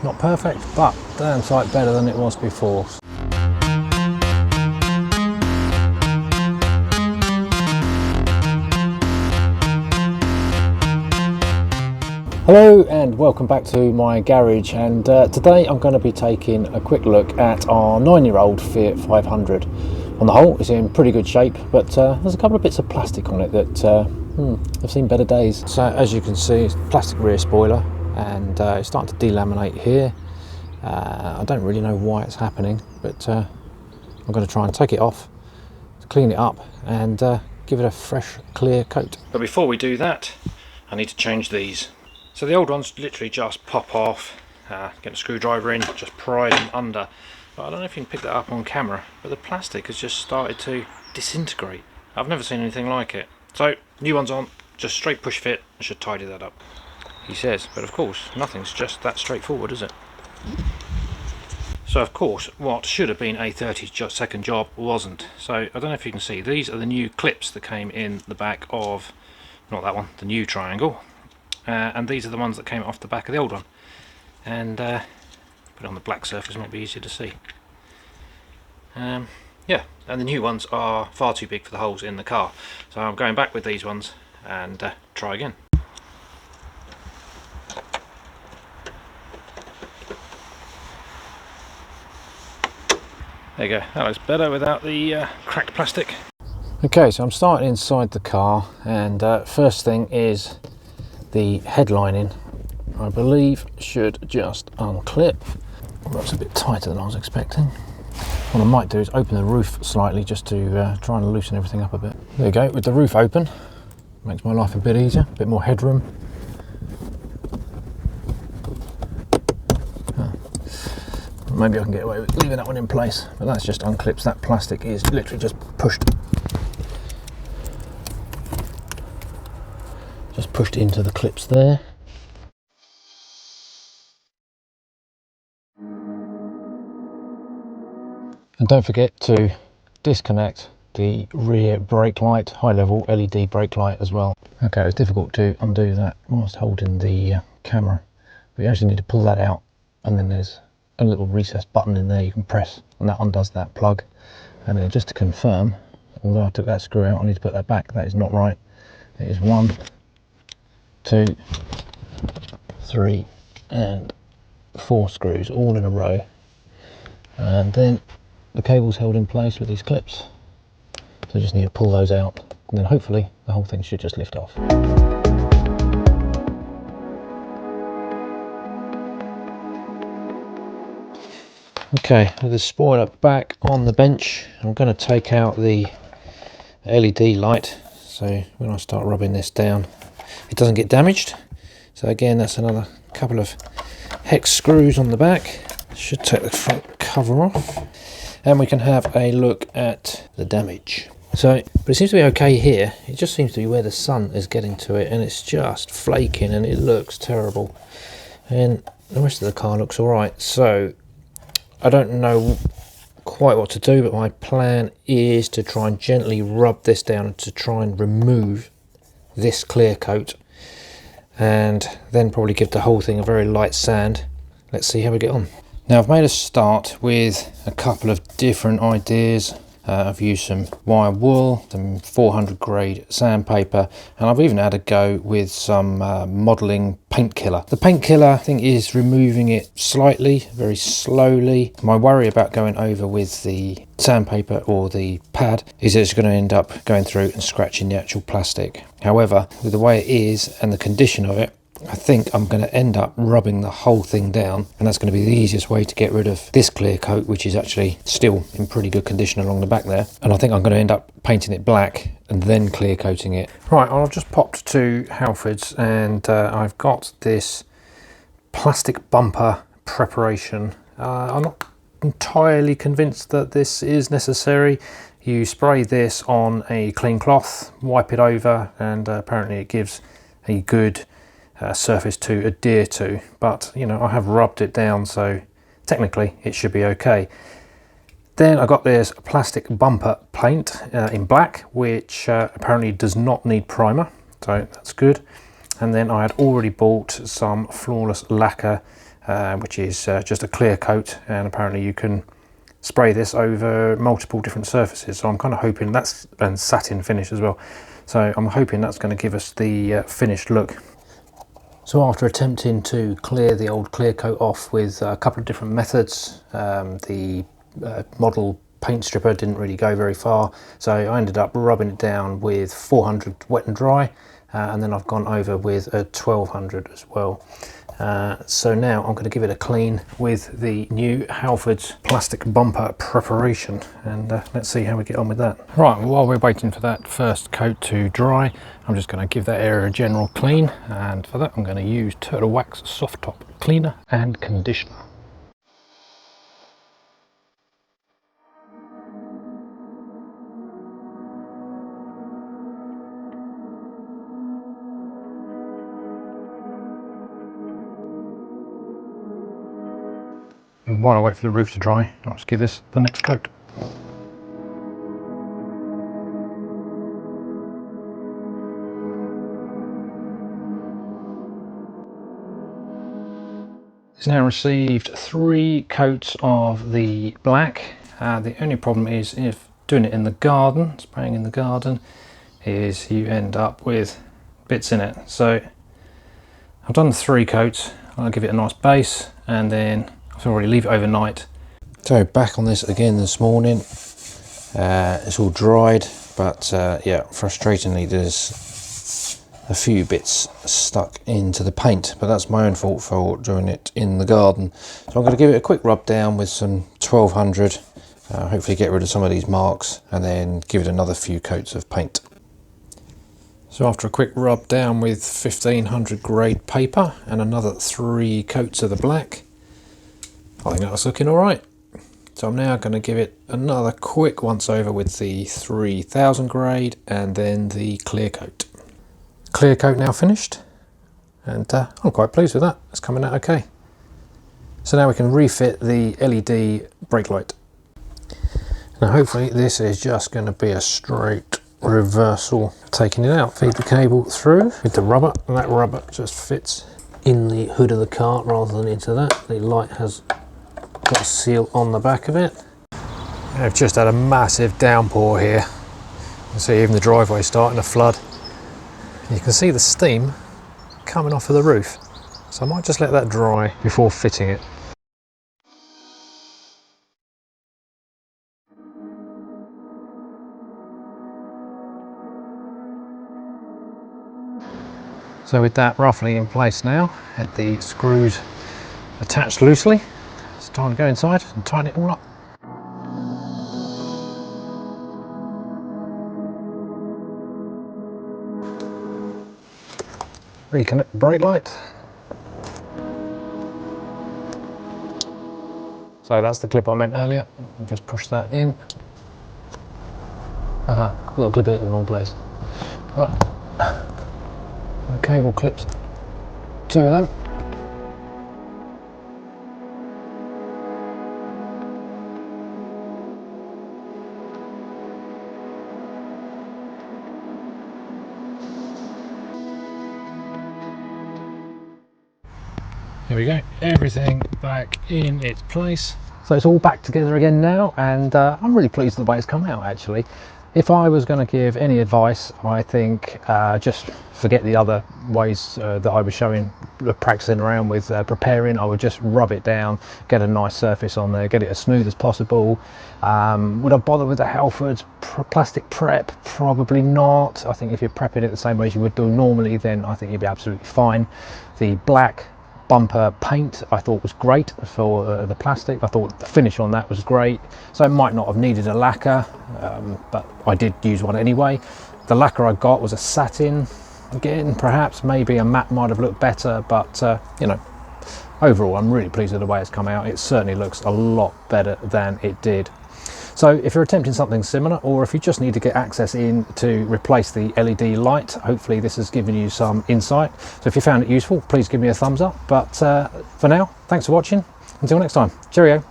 Not perfect, but damn sight better than it was before. Hello and welcome back to my garage, and today I'm going to be taking a quick look at our 9-year-old Fiat 500. On the whole, it's in pretty good shape, but there's a couple of bits of plastic on it that have seen better days. So as you can see, it's plastic rear spoiler, and it's starting to delaminate here. I don't really know why it's happening, but I'm going to try and take it off, clean it up, and give it a fresh, clear coat. But before we do that, I need to change these. So the old ones literally just pop off, get a screwdriver in, just pry them under. But I don't know if you can pick that up on camera, but the plastic has just started to disintegrate. I've never seen anything like it. So, new ones on, just straight push fit, I should tidy that up, he says. But of course, nothing's just that straightforward, is it? So of course, what should have been a 30-second job wasn't. So I don't know if you can see, these are the new clips that came in the back of, not that one, the new triangle. And these are the ones that came off the back of the old one. And put it on the black surface, might be easier to see. Yeah, and the new ones are far too big for the holes in the car. So I'm going back with these ones and try again. There you go, that looks better without the cracked plastic. Okay, so I'm starting inside the car, and first thing is the headlining. I believe should just unclip. That's a bit tighter than I was expecting. What I might do is open the roof slightly just to try and loosen everything up a bit. There you go, with the roof open, makes my life a bit easier, a bit more headroom. Maybe I can get away with leaving that one in place, but that's just unclips. That plastic is literally just pushed into the clips there. And don't forget to disconnect the rear brake light, high level LED brake light as well. Okay, it's difficult to undo that whilst holding the camera, but you actually need to pull that out, and then there's a little recessed button in there you can press, and that undoes that plug. And then just to confirm, although I took that screw out, I need to put that back. That is not right. It is 1, 2, 3 and 4 screws all in a row, and then the cable's held in place with these clips, so you just need to pull those out, and then hopefully the whole thing should just lift off. Okay, with the spoiler back on the bench, I'm going to take out the LED light, so when I start rubbing this down it doesn't get damaged. So again, that's another couple of hex screws on the back. Should take the front cover off, and we can have a look at the damage. So, but it seems to be okay here. It just seems to be where the sun is getting to it, and it's just flaking and it looks terrible. And the rest of the car looks alright. So I don't know quite what to do, but my plan is to try and gently rub this down to try and remove this clear coat, and then probably give the whole thing a very light sand. Let's see how we get on. Now I've made a start with a couple of different ideas. I've used some wire wool, some 400 grade sandpaper, and I've even had a go with some modelling paint killer. The paint killer thing is removing it slightly, very slowly. My worry about going over with the sandpaper or the pad is that it's going to end up going through and scratching the actual plastic. However, with the way it is and the condition of it, I think I'm going to end up rubbing the whole thing down, and that's going to be the easiest way to get rid of this clear coat, which is actually still in pretty good condition along the back there. And I think I'm going to end up painting it black and then clear coating it. Right, I've just popped to Halfords, and I've got this plastic bumper preparation. I'm not entirely convinced that this is necessary. You spray this on a clean cloth, wipe it over, and apparently it gives a good surface to adhere to, but you know, I have rubbed it down, so technically it should be okay. Then I got this plastic bumper paint in black, which apparently does not need primer, so that's good. And then I had already bought some flawless lacquer which is just a clear coat, and apparently you can spray this over multiple different surfaces. So I'm kind of hoping that's, and satin finish as well, so I'm hoping that's going to give us the finished look. So after attempting to clear the old clear coat off with a couple of different methods, the model paint stripper didn't really go very far, so I ended up rubbing it down with 400 wet and dry, and then I've gone over with a 1200 as well. So now I'm going to give it a clean with the new Halfords plastic bumper preparation, and let's see how we get on with that. Right, well, while we're waiting for that first coat to dry, I'm just going to give that area a general clean, and for that I'm going to use Turtle Wax Soft Top Cleaner and Conditioner. And while I wait for the roof to dry, I'll just give this the next coat. It's now received 3 coats of the black. The only problem is, if doing it in the garden, spraying in the garden, is you end up with bits in it. So I've done 3 coats. I'll give it a nice base, and then I'll already leave it overnight. So back on this again this morning. It's all dried, but yeah, frustratingly there's a few bits stuck into the paint, but that's my own fault for doing it in the garden. So I'm going to give it a quick rub down with some 1200, hopefully get rid of some of these marks, and then give it another few coats of paint. So after a quick rub down with 1500 grade paper and another 3 coats of the black, I think that's looking all right. So I'm now going to give it another quick once over with the 3000 grade and then the clear coat. Clear coat now finished, and I'm quite pleased with that. It's coming out okay. So now we can refit the LED brake light. Now hopefully this is just going to be a straight reversal. Taking it out, feed the cable through with the rubber, and that rubber just fits in the hood of the car rather than into that. The light has got a seal on the back of it. I've just had a massive downpour here. You can see even the driveway starting to flood. You can see the steam coming off of the roof. So I might just let that dry before fitting it. So with that roughly in place now, and the screws attached loosely, it's time to go inside and tighten it all up. Reconnect the brake light. So that's the clip I meant earlier. I'll just push that in. Got to clip it in the wrong place. Right. The cable clips to them. There we go, everything back in its place. So it's all back together again now, and I'm really pleased with the way it's come out actually. If I was going to give any advice, I think just forget the other ways that I was showing, practicing around with preparing. I would just rub it down, get a nice surface on there, get it as smooth as possible. Would I bother with the Halfords plastic prep? Probably not. I think if you're prepping it the same way as you would do normally, then I think you'd be absolutely fine. The black bumper paint I thought was great for the plastic. I thought the finish on that was great, so it might not have needed a lacquer, but I did use one anyway. The lacquer I got was a satin. Again, perhaps maybe a matte might have looked better, but you know, overall I'm really pleased with the way it's come out. It certainly looks a lot better than it did. So if you're attempting something similar, or if you just need to get access in to replace the LED light, hopefully this has given you some insight. So if you found it useful, please give me a thumbs up. But for now, thanks for watching. Until next time, cheerio.